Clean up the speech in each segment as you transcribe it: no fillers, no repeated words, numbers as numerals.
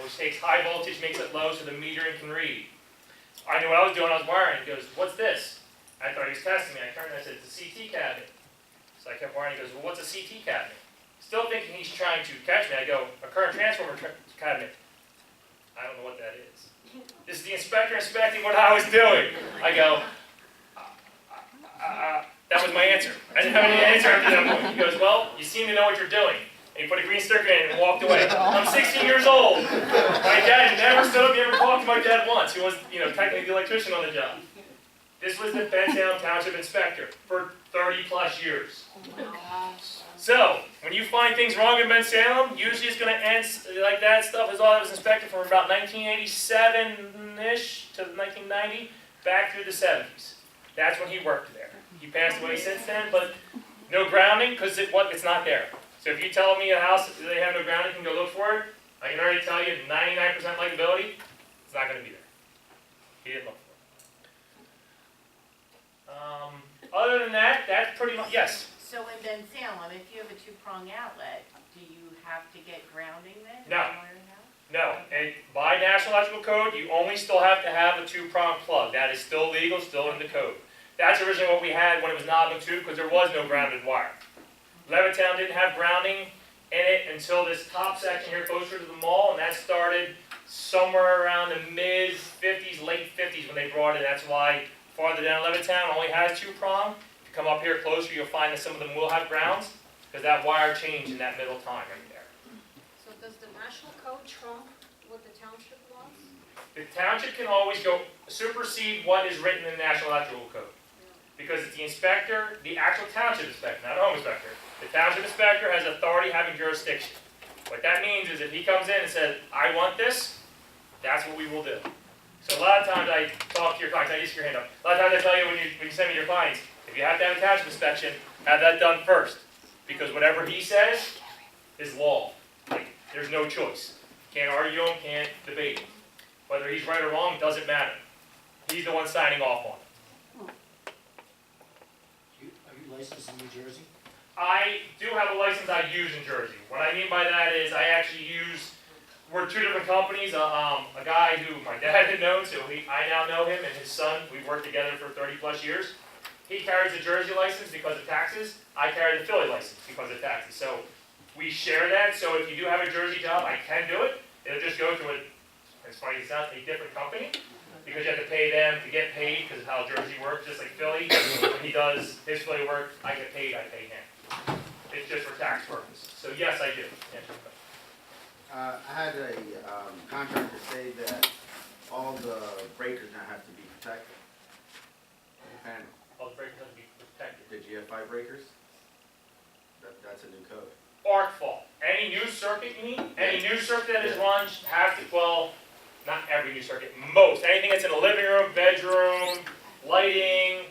which takes high voltage, makes it low so the metering can read. I knew what I was doing, I was wiring. He goes, what's this? I thought he was testing me. I turned and I said, it's a CT cabinet. So I kept wiring. He goes, well, what's a CT cabinet? Still thinking he's trying to catch me. I go, a current transformer cabinet. I don't know what that is. This is the inspector inspecting what I was doing. I go, that was my answer. I didn't have any answer after that point. He goes, well, you seem to know what you're doing. And he put a green sticker in and walked away. I'm 16 years old. My dad never stood up, never talked to my dad once. He was, technically the electrician on the job. This was the Bensalem Township inspector for 30 plus years. Oh my gosh. So, when you find things wrong in Bensalem, usually it's going to end like that stuff is all that was inspected from about 1987-ish to 1990, back through the 70s. That's when he worked there. He passed away since then, but no grounding because it's not there. So if you tell me a house that they have no grounding, you can go look for it. I can already tell you 99% likability, it's not going to be there. He didn't look for it. Other than that, that's pretty much, yes? So in Bensalem, if you have a two-prong outlet, do you have to get grounding then? No. No. And by National Electrical Code, you only still have to have a two-prong plug. That is still legal, still in the code. That's originally what we had when it was knob and tube because there was no grounded wire. Levittown didn't have grounding in it until this top section here closer to the mall, and that started somewhere around the mid-50s, late 50s when they brought it. That's why farther down Levittown only has two-prong. If you come up here closer, you'll find that some of them will have grounds because that wire changed in that middle time right there. So does the national code trump what the township wants? The township can always go supersede what is written in the National Electrical Code. Because it's the inspector, the actual township inspector, not a home inspector. The township inspector has authority having jurisdiction. What that means is if he comes in and says, I want this, that's what we will do. So a lot of times I talk to your clients, I just see your hand up. A lot of times I tell you when you send me your clients, if you have to have a township inspection, have that done first. Because whatever he says is law. Like, there's no choice. Can't argue him, can't debate him. Whether he's right or wrong, doesn't matter. He's the one signing off on it. Are you licensed in New Jersey? I do have a license I use in Jersey. What I mean by that is I actually we're two different companies. A guy who my dad had known, so I now know him, and his son, we've worked together for 30 plus years. He carries the Jersey license because of taxes. I carry the Philly license because of taxes. So we share that, so if you do have a Jersey job, I can do it. It'll just go to as funny as it sounds, a different company. Because you have to pay them to get paid because of how Jersey works, just like Philly. When he does his Philly work, I get paid, I pay him. It's just for tax purposes. So yes, I do. I had a contractor say that all the breakers now have to be protected. And All the breakers have to be protected. the GFI breakers, that's a new code. Arc fault. Any new circuit you need, any new circuit that is run has to, well, not every new circuit, most. Anything that's in a living room, bedroom, lighting,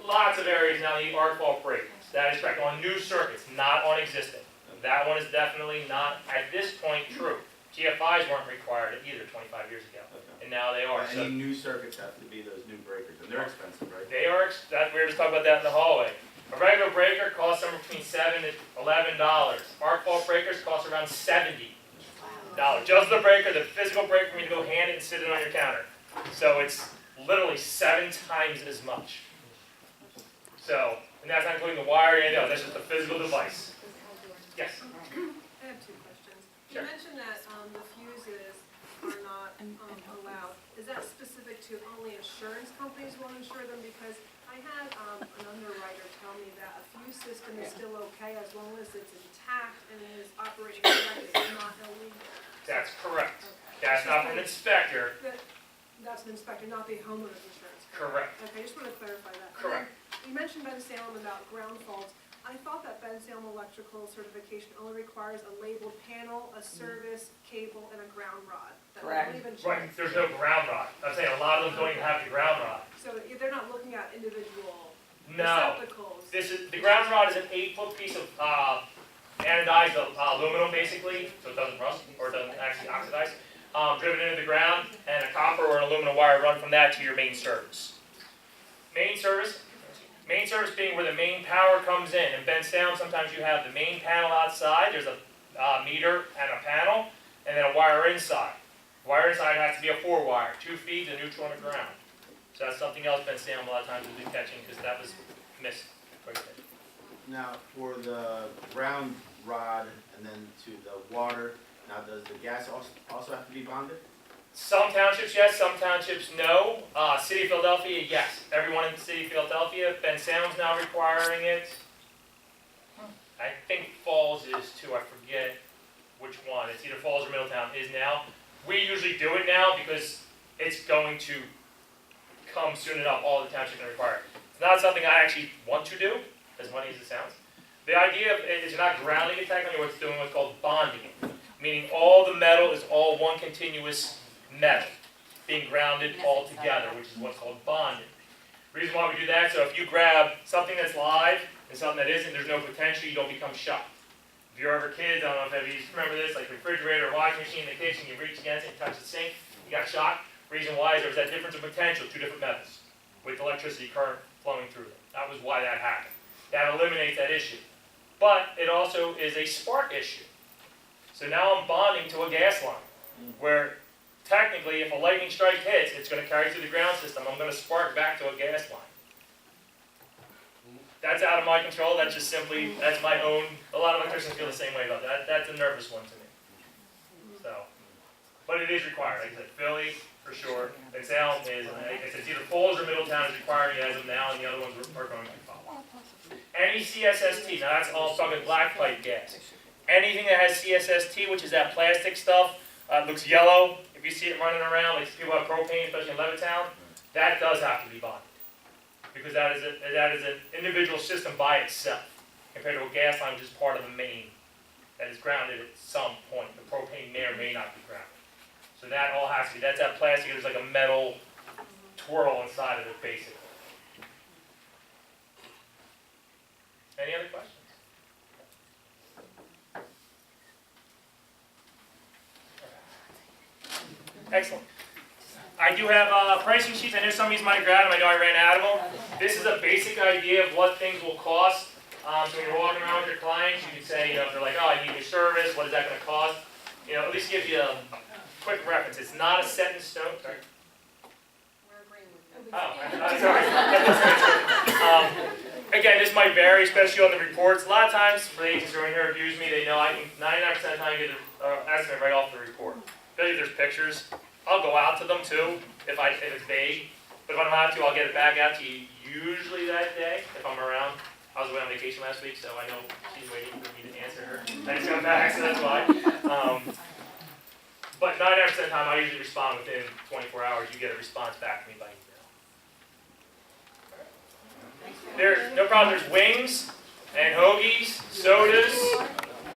lots of areas now need arc fault breakers. That is correct. On new circuits, not on existing. That one is definitely not, at this point, true. GFIs weren't required either 25 years ago, and now they are. Any new circuits have to be those new breakers, and they're expensive, right? They are, we were just talking about that in the hallway. A regular breaker costs somewhere between $7 to $11. Arc fault breakers cost around $70. Just the breaker, the physical breaker, you need to go hand it and sit it on your counter. So it's literally 7 times as much. So, and that's not including the wire, that's just the physical device. Yes? I have two questions. Sure. You mentioned that the fuses are not allowed. Is that specific to only insurance companies will insure them? Because I had an underwriter tell me that a fuse system is still okay as long as it's intact and is operating correctly. It's not illegal. That's correct. Okay. That's not from an inspector. That's an inspector, not the homeowner's insurance. Correct. Okay, I just want to clarify that. Correct. You mentioned Bensalem about ground faults. I thought that Bensalem electrical certification only requires a labeled panel, a service, cable, and a ground rod. That Correct. don't even Right, change. there's no ground rod. I'm saying a lot of them don't even have the ground rod. So they're not looking at individual No. receptacles. The ground rod is an 8-foot piece of anodized aluminum, basically, so it doesn't rust, or it doesn't actually oxidize, driven into the ground, and a copper or an aluminum wire run from that to your main service. Main service being where the main power comes in. In Bensalem, sometimes you have the main panel outside, there's a meter and a panel. and then a wire inside. Wire inside has to be a 4-wire, 2 feeds, a neutral and a ground. So that's something else Ben Salem a lot of times will be catching, because that was missed quite a bit. Now, for the ground rod and then to the water, now does the gas also have to be bonded? Some townships, yes. Some townships, no. City of Philadelphia, yes. Everyone in the city of Philadelphia. Ben Salem's now requiring it. I think Falls is too. I forget which one. It's either Falls or Middletown is now. We usually do it now because it's going to come soon enough. All the townships are required. It's not something I actually want to do, as funny as it sounds. The idea is you're not grounding it technically. What's doing what's called bonding it, meaning all the metal is all one continuous metal being grounded all together, which is what's called bonding. Reason why we do that, so if you grab something that's live and something that isn't, there's no potential, you don't become shocked. If you're ever kids, I don't know if you remember this, like refrigerator or washing machine in the kitchen, you reach against it and touch the sink, you got shocked. Reason why is there was that difference of potential, 2 different metals, with electricity current flowing through them. That was why that happened. That eliminates that issue. But it also is a spark issue. So now I'm bonding to a gas line, where technically, if a lightning strike hits, it's going to carry through the ground system. I'm going to spark back to a gas line. That's out of my control. That's just simply, that's my own. A lot of electricians feel the same way about that. That's a nervous one to me. So, but it is required. Like I said, Philly, for sure. Ben Salem is, like I said, it's either Falls or Middletown is requiring it as of now, and the other ones are going to follow. Any CSST, now that's all talking black pipe gas. Anything that has CSST, which is that plastic stuff, looks yellow. If you see it running around, like people have propane, especially in Levittown, that does have to be bonded. Because that is an individual system by itself, compared to a gas line, which is part of the main, that is grounded at some point. The propane may or may not be grounded. So that all has to be, that's that plastic, there's like a metal twirl inside of it, basically. Any other questions? Excellent. I do have pricing sheets. I know some of you might have grabbed them. I know I ran out of them. This is a basic idea of what things will cost. So when you're walking around with your clients, you can say, if they're like, oh, I need your service, what is that going to cost? At least give you a quick reference. It's not a set in stone. Sorry. We're agreeing with you. Oh, sorry. Again, this might vary, especially on the reports. A lot of times, for the agents who are in here who use me, they know I can 99% of the time get an estimate right off the report. Especially if there's pictures. I'll go out to them too, if it's vague. But if I don't have to, I'll get it back out to you usually that day, if I'm around. I was away on vacation last week, so I know she's waiting for me to answer her. I just got back, so that's why. But 99% of the time, I usually respond within 24 hours. You get a response back to me by email. No problem. There's wings and hoagies, sodas.